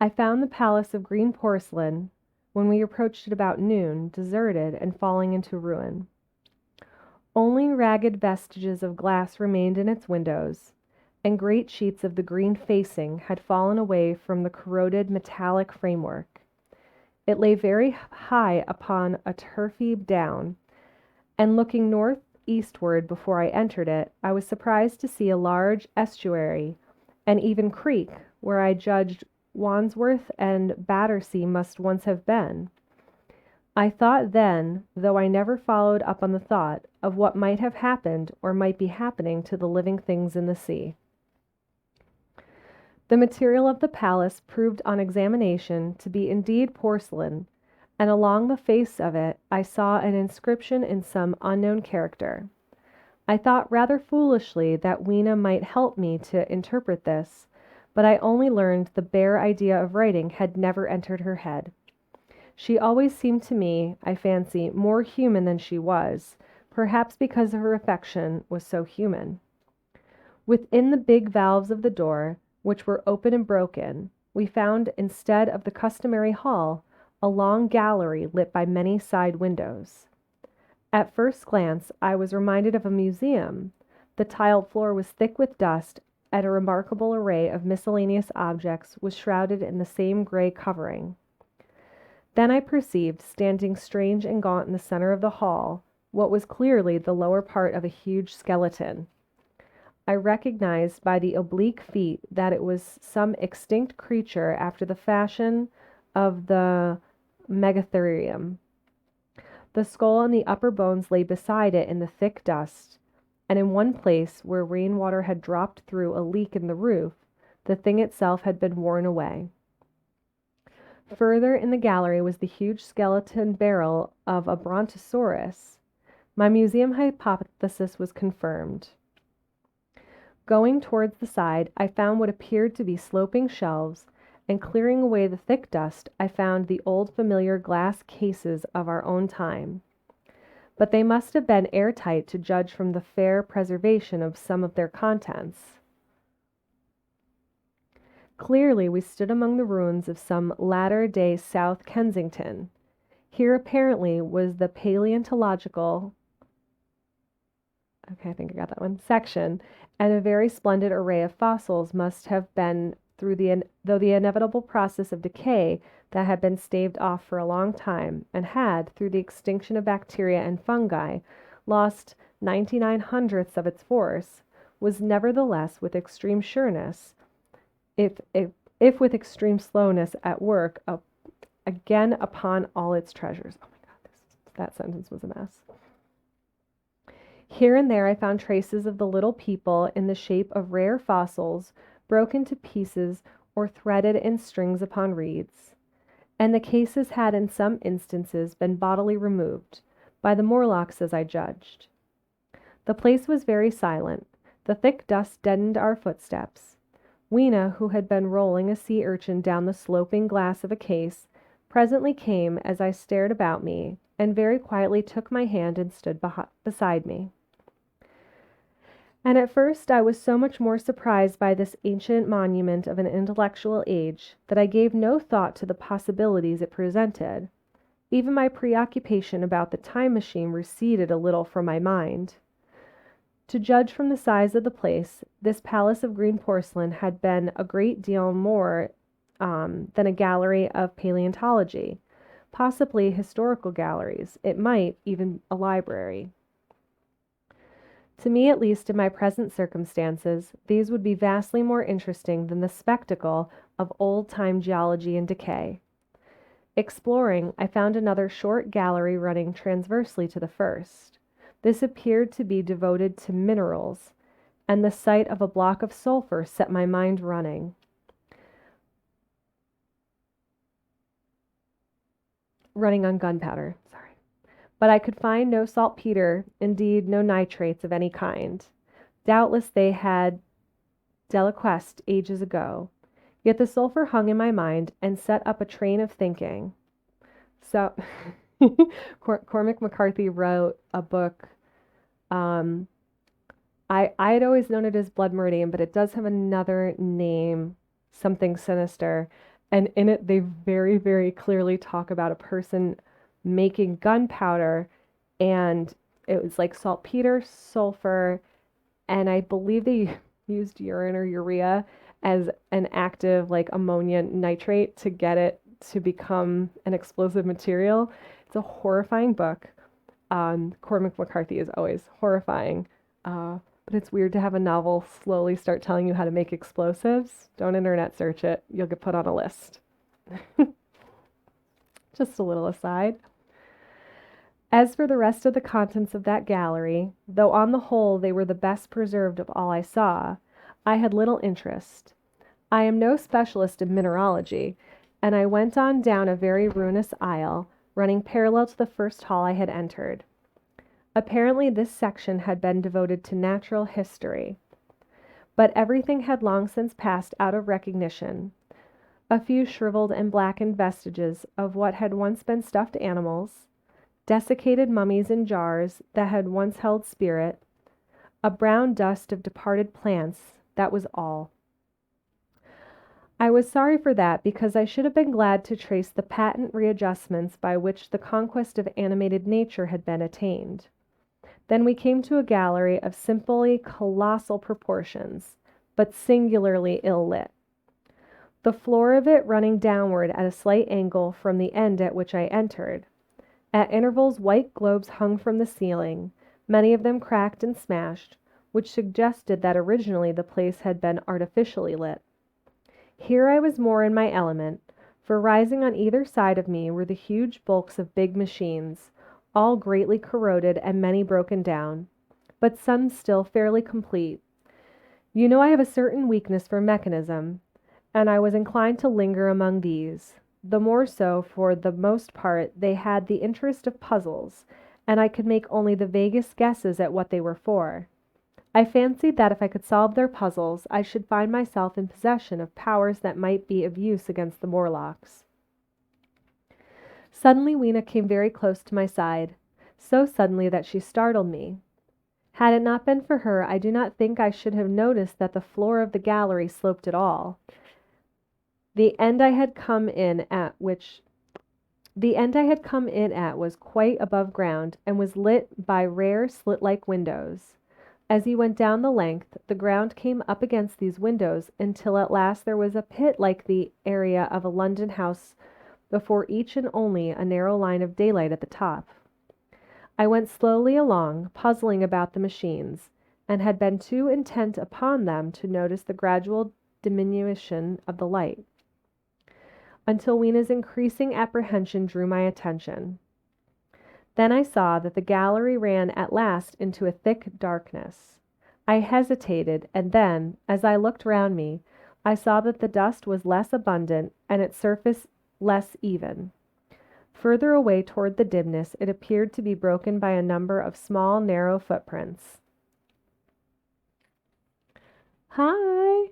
I found the palace of green porcelain, when we approached it about noon, deserted and falling into ruin. Only ragged vestiges of glass remained in its windows, and great sheets of the green facing had fallen away from the corroded metallic framework. It lay very high upon a turfy down, and looking northeastward before I entered it, I was surprised to see a large estuary, and even creek, where I judged Wandsworth and Battersea must once have been. I thought then, though I never followed up on the thought, of what might have happened or might be happening to the living things in the sea. The material of the palace proved on examination to be indeed porcelain, and along the face of it I saw an inscription in some unknown character. I thought rather foolishly that Weena might help me to interpret this, but I only learned the bare idea of writing had never entered her head. She always seemed to me, I fancy, more human than she was, perhaps because her affection was so human. Within the big valves of the door, which were open and broken, we found, instead of the customary hall, a long gallery lit by many side windows. At first glance I was reminded of a museum. The tiled floor was thick with dust, and a remarkable array of miscellaneous objects was shrouded in the same gray covering. Then I perceived, standing strange and gaunt in the center of the hall, what was clearly the lower part of a huge skeleton. I recognized by the oblique feet that it was some extinct creature after the fashion of the Megatherium. The skull and the upper bones lay beside it in the thick dust, and in one place, where rainwater had dropped through a leak in the roof, the thing itself had been worn away. Further in the gallery was the huge skeleton barrel of a brontosaurus. My museum hypothesis was confirmed. Going towards the side, I found what appeared to be sloping shelves, and clearing away the thick dust, I found the old familiar glass cases of our own time. But they must have been airtight to judge from the fair preservation of some of their contents. Clearly we stood among the ruins of some latter-day South Kensington. Here apparently was the paleontological section, and a very splendid array of fossils must have been though the inevitable process of decay that had been staved off for a long time, and had, through the extinction of bacteria and fungi, lost 99 hundredths of its force, was nevertheless with extreme sureness, if with extreme slowness, at work again upon all its treasures. Oh my God, that sentence was a mess. Here and there I found traces of the little people in the shape of rare fossils broken to pieces or threaded in strings upon reeds, and the cases had in some instances been bodily removed, by the Morlocks as I judged. The place was very silent. The thick dust deadened our footsteps. Weena, who had been rolling a sea urchin down the sloping glass of a case, presently came as I stared about me, and very quietly took my hand and stood beside me. And at first I was so much more surprised by this ancient monument of an intellectual age that I gave no thought to the possibilities it presented. Even my preoccupation about the time machine receded a little from my mind. To judge from the size of the place, this palace of green porcelain had been a great deal more than a gallery of paleontology, possibly historical galleries, it might even a library. To me, at least in my present circumstances, these would be vastly more interesting than the spectacle of old-time geology in decay. Exploring, I found another short gallery running transversely to the first. This appeared to be devoted to minerals, and the sight of a block of sulfur set my mind running. Running on gunpowder, sorry. But I could find no saltpeter, indeed no nitrates of any kind. Doubtless they had deliquesced ages ago. Yet the sulfur hung in my mind and set up a train of thinking. So, Cormac McCarthy wrote a book. I had always known it as Blood Meridian, but it does have another name, something sinister. And in it, they very, very clearly talk about a person making gunpowder, and it was like saltpeter, sulfur, and I believe they used urine or urea as an active, like ammonia nitrate, to get it to become an explosive material. It's a horrifying book. Cormac McCarthy is always horrifying. But it's weird to have a novel slowly start telling you how to make explosives. Don't internet search it, you'll get put on a list. Just a little aside. As for the rest of the contents of that gallery, though on the whole they were the best preserved of all I saw, I had little interest. I am no specialist in mineralogy, and I went on down a very ruinous aisle, running parallel to the first hall I had entered. Apparently this section had been devoted to natural history, but everything had long since passed out of recognition. A few shriveled and blackened vestiges of what had once been stuffed animals, desiccated mummies in jars that had once held spirit, a brown dust of departed plants, that was all. I was sorry for that, because I should have been glad to trace the patent readjustments by which the conquest of animated nature had been attained. Then we came to a gallery of simply colossal proportions, but singularly ill lit. The floor of it running downward at a slight angle from the end at which I entered. At intervals white globes hung from the ceiling, many of them cracked and smashed, which suggested that originally the place had been artificially lit. Here I was more in my element, for rising on either side of me were the huge bulks of big machines, all greatly corroded and many broken down, but some still fairly complete. You know I have a certain weakness for mechanism, and I was inclined to linger among these, the more so for the most part they had the interest of puzzles, and I could make only the vaguest guesses at what they were for. I fancied that if I could solve their puzzles, I should find myself in possession of powers that might be of use against the Morlocks. Suddenly Weena came very close to my side, so suddenly that she startled me. Had it not been for her, I do not think I should have noticed that the floor of the gallery sloped at all. The end I had come in at was quite above ground, and was lit by rare slit-like windows. As you went down the length, the ground came up against these windows, until at last there was a pit like the area of a London house before each, and only a narrow line of daylight at the top. I went slowly along, puzzling about the machines, and had been too intent upon them to notice the gradual diminution of the light, until Weena's increasing apprehension drew my attention. Then I saw that the gallery ran at last into a thick darkness. I hesitated, and then, as I looked round me, I saw that the dust was less abundant and its surface less even. Further away toward the dimness, it appeared to be broken by a number of small, narrow footprints. Hi!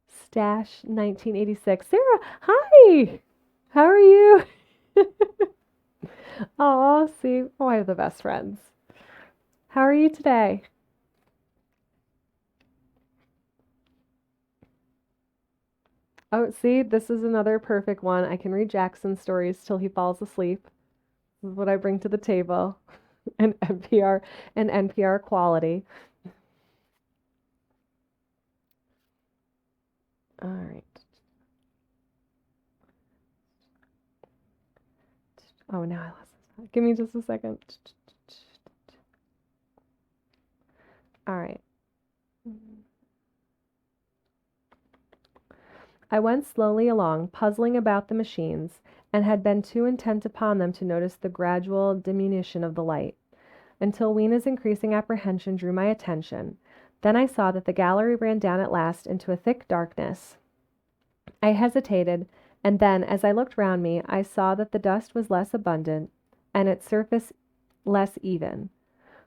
Stash 1986. Sarah, hi! How are you? Aw, see, oh, I have the best friends. How are you today? Oh, see, this is another perfect one. I can read Jackson's stories till he falls asleep. This is what I bring to the table. And NPR quality. All right. Oh, now I lost this. Give me just a second. All right. I went slowly along, puzzling about the machines, and had been too intent upon them to notice the gradual diminution of the light, until Weena's increasing apprehension drew my attention. Then I saw that the gallery ran down at last into a thick darkness. I hesitated, and then, as I looked round me, I saw that the dust was less abundant, and its surface less even.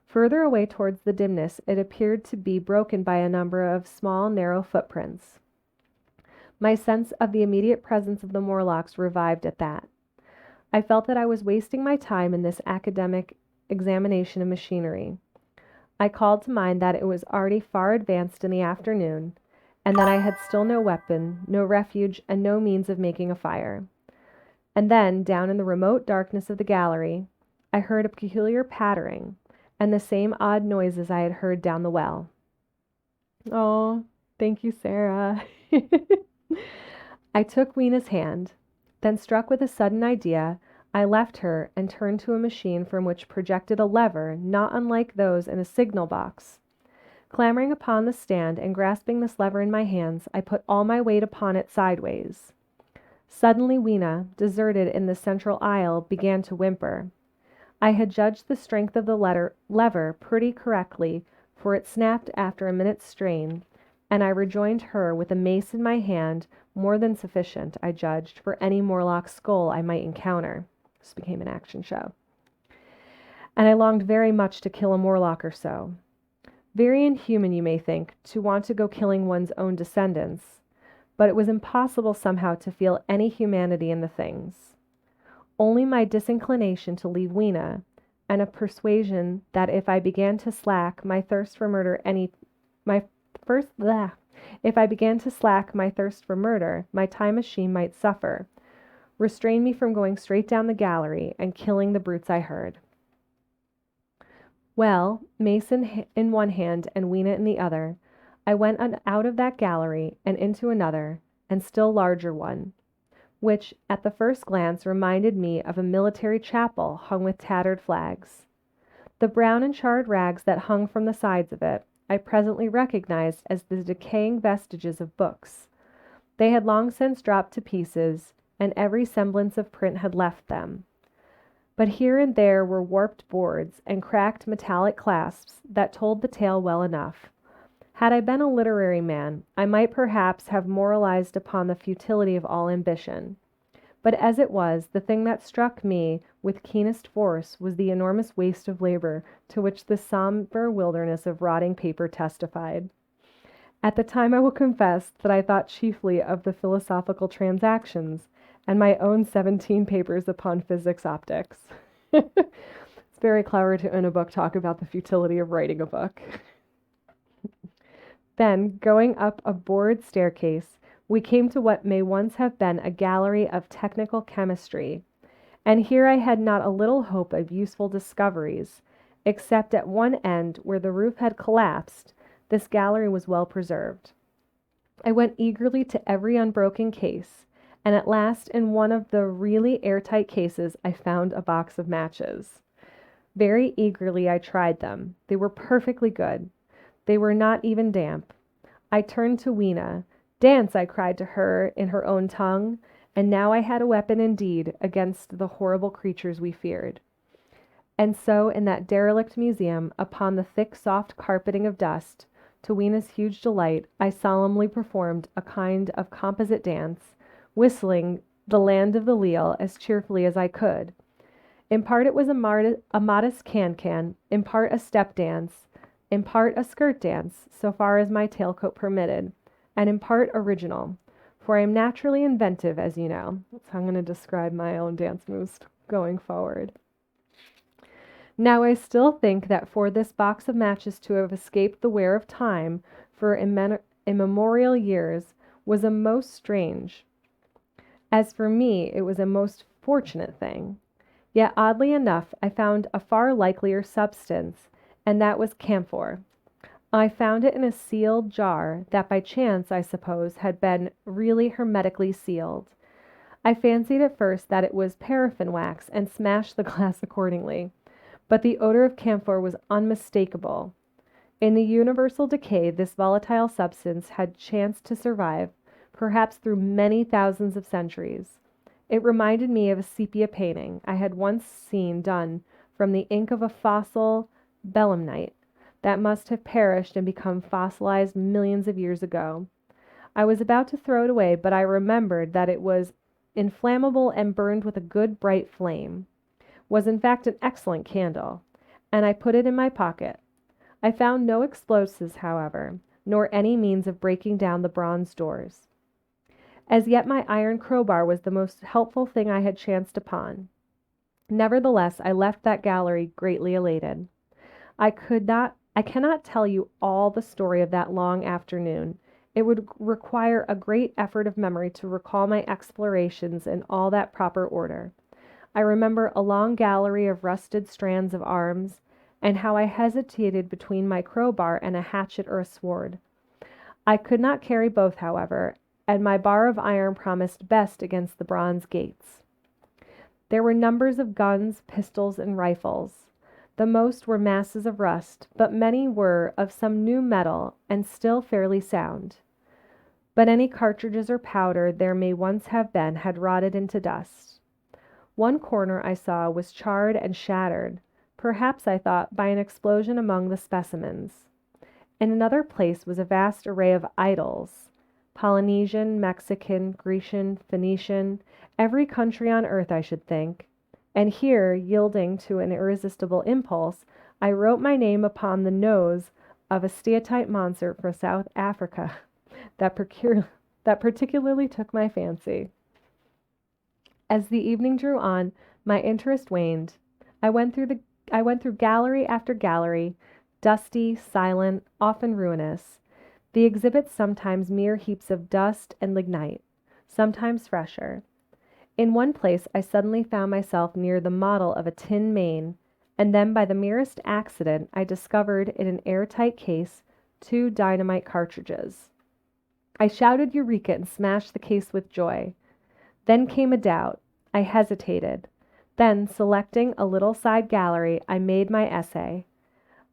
Further away towards the dimness, it appeared to be broken by a number of small, narrow footprints. My sense of the immediate presence of the Morlocks revived at that. I felt that I was wasting my time in this academic examination of machinery. I called to mind that it was already far advanced in the afternoon, and that I had still no weapon, no refuge, and no means of making a fire. And then, down in the remote darkness of the gallery, I heard a peculiar pattering, and the same odd noises I had heard down the well. Oh, thank you, Sarah. I took Weena's hand. Then, struck with a sudden idea, I left her and turned to a machine from which projected a lever not unlike those in a signal box. Clambering upon the stand and grasping this lever in my hands, I put all my weight upon it sideways. Suddenly Weena, deserted in the central aisle, began to whimper. I had judged the strength of the lever pretty correctly, for it snapped after a minute's strain, and I rejoined her with a mace in my hand, more than sufficient, I judged, for any Morlock skull I might encounter. This became an action show. And I longed very much to kill a Morlock or so. Very inhuman, you may think, to want to go killing one's own descendants, but it was impossible somehow to feel any humanity in the things. Only my disinclination to leave Weena, and a persuasion that if I began to slack my thirst for murder, my time machine might suffer, restrained me from going straight down the gallery and killing the brutes I heard. Well, Mason in one hand and Weena in the other, I went out of that gallery and into another, and still larger one, which at the first glance reminded me of a military chapel hung with tattered flags. The brown and charred rags that hung from the sides of it, I presently recognized as the decaying vestiges of books. They had long since dropped to pieces, and every semblance of print had left them. But here and there were warped boards and cracked metallic clasps that told the tale well enough. Had I been a literary man, I might perhaps have moralized upon the futility of all ambition. But as it was, the thing that struck me with keenest force was the enormous waste of labor to which this somber wilderness of rotting paper testified. At the time I will confess that I thought chiefly of the Philosophical Transactions and my own 17 papers upon physics optics. It's very clever to, in a book, talk about the futility of writing a book. Then, going up a board staircase, we came to what may once have been a gallery of technical chemistry, and here I had not a little hope of useful discoveries, except at one end where the roof had collapsed. This gallery was well preserved. I went eagerly to every unbroken case, and at last in one of the really airtight cases I found a box of matches. Very eagerly I tried them. They were perfectly good. They were not even damp. I turned to Weena. "Dance," I cried to her in her own tongue, and now I had a weapon indeed against the horrible creatures we feared. And so in that derelict museum, upon the thick soft carpeting of dust, to Weena's huge delight, I solemnly performed a kind of composite dance, whistling "The Land of the Leal" as cheerfully as I could. In part it was a modest can-can, in part a step dance, in part a skirt dance, so far as my tailcoat permitted, and in part original, for I am naturally inventive, as you know. That's how I'm going to describe my own dance moves going forward. Now I still think that for this box of matches to have escaped the wear of time for immemorial years was a most strange. As for me, it was a most fortunate thing. Yet oddly enough, I found a far likelier substance, and that was camphor. I found it in a sealed jar that by chance, I suppose, had been really hermetically sealed. I fancied at first that it was paraffin wax and smashed the glass accordingly, but the odor of camphor was unmistakable. In the universal decay this volatile substance had chanced to survive, perhaps through many thousands of centuries. It reminded me of a sepia painting I had once seen done from the ink of a fossil belemnite that must have perished and become fossilized millions of years ago. I was about to throw it away, but I remembered that it was inflammable and burned with a good bright flame, was in fact an excellent candle, and I put it in my pocket. I found no explosives, however, nor any means of breaking down the bronze doors. As yet my iron crowbar was the most helpful thing I had chanced upon. Nevertheless, I left that gallery greatly elated. I cannot tell you all the story of that long afternoon, It would require a great effort of memory to recall my explorations in all that proper order. I remember a long gallery of rusted strands of arms, and how I hesitated between my crowbar and a hatchet or a sword. I could not carry both, however, and my bar of iron promised best against the bronze gates. There were numbers of guns, pistols, and rifles. The most were masses of rust, but many were of some new metal and still fairly sound. But any cartridges or powder there may once have been had rotted into dust. One corner I saw was charred and shattered, perhaps, I thought, by an explosion among the specimens. In another place was a vast array of idols, Polynesian, Mexican, Grecian, Phoenician, every country on earth, I should think. And here, yielding to an irresistible impulse, I wrote my name upon the nose of a steatite monster from South Africa that, that particularly took my fancy. As the evening drew on, my interest waned. I went through gallery after gallery, dusty, silent, often ruinous, the exhibits sometimes mere heaps of dust and lignite, sometimes fresher. In one place I suddenly found myself near the model of a tin main, and then by the merest accident I discovered in an airtight case 2 dynamite cartridges. I shouted Eureka and smashed the case with joy. Then came a doubt. I hesitated. Then, selecting a little side gallery, I made my essay.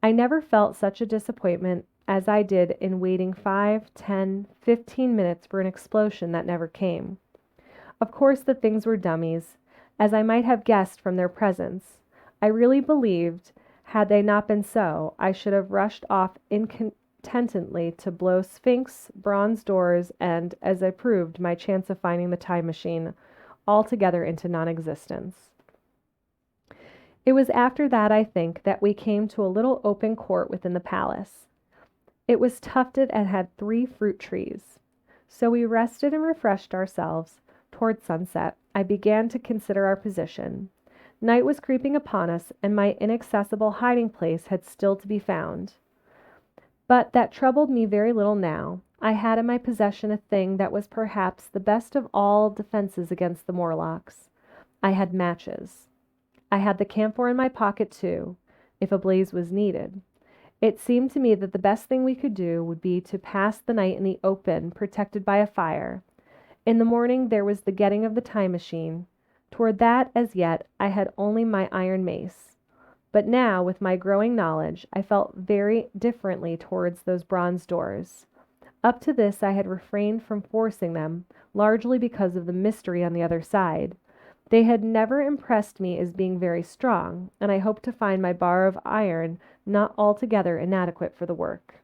I never felt such a disappointment as I did in waiting 5, 10, 15 minutes for an explosion that never came. Of course the things were dummies, as I might have guessed from their presence. I really believed, had they not been so, I should have rushed off incontinently to blow Sphinx, bronze doors, and, as I proved, my chance of finding the time machine altogether into non-existence. It was after that, I think, that we came to a little open court within the palace. It was tufted and had 3 fruit trees. So we rested and refreshed ourselves. Toward sunset, I began to consider our position. Night was creeping upon us, and my inaccessible hiding place had still to be found. But that troubled me very little now. I had in my possession a thing that was perhaps the best of all defenses against the Morlocks. I had matches. I had the camphor in my pocket, too, if a blaze was needed. It seemed to me that the best thing we could do would be to pass the night in the open, protected by a fire. In the morning there was the getting of the time machine. Toward that, as yet, I had only my iron mace. But now, with my growing knowledge, I felt very differently towards those bronze doors. Up to this I had refrained from forcing them, largely because of the mystery on the other side. They had never impressed me as being very strong, and I hoped to find my bar of iron not altogether inadequate for the work.